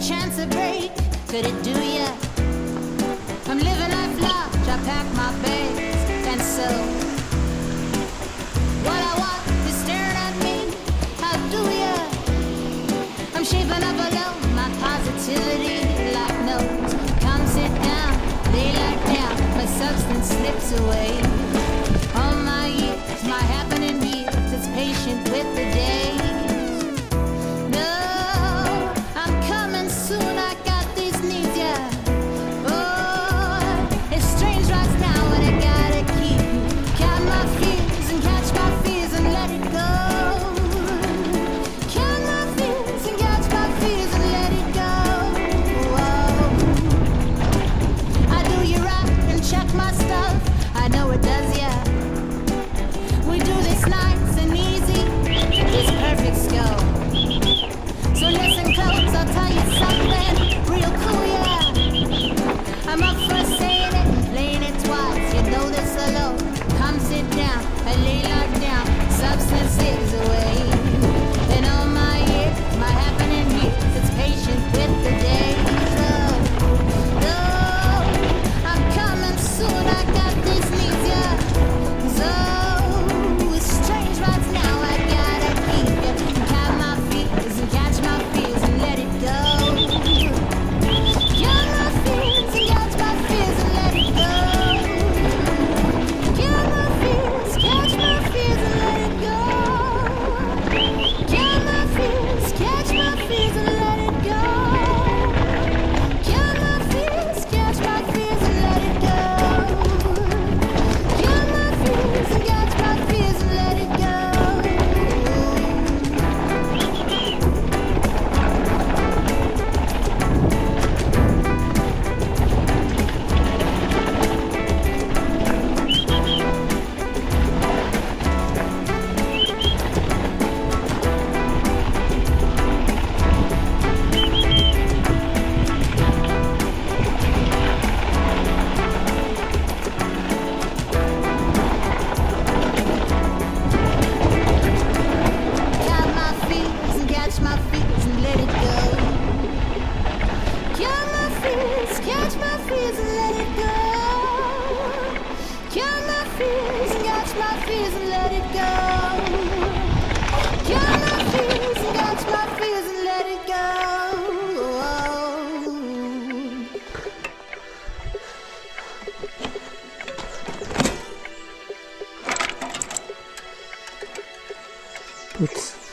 chance to break, could it do ya? I'm living life large, I pack my bags, and so what I want is staring at me, how do ya? I'm shaping up below my positivity like notes. Come sit down, lay like down, my substance slips away. All my years, my happening years, it's patient with the days. No, I'm coming soon, I got these needs, yeah. Oh, it's strange right now and I gotta keep count my fears and catch my fears and let it go. Count my fears and catch my fears and let it go. Whoa. I do you right and check my stuff, I know it does, yeah. We do this nice and easy, this perfect skill. So listen close, I'll tell you something real cool, yeah. I'm up for saying it, playing it twice, you know this alone. Come sit down, I lay like down, substance is away. And all my years, my happening years, it's patient with the days. Oh, oh, I'm coming soon, I got these needs, yeah. So it's strange right now, I gotta keep it. Count my fears and catch my fears and let it go. Count my fears and catch my fears and let it go. Count my fears, catch my fears and let it go. Count my fears, catch my fears and let it go. Count my fears, catch my fears and let it go. Count my fears and catch my fears and let it go. Count my fears and catch my fears and let it go. Count my fears, catch my fears and let it go. Count my fears and catch my fears and let it go. Count my fears and catch my fears and let it go. Putz.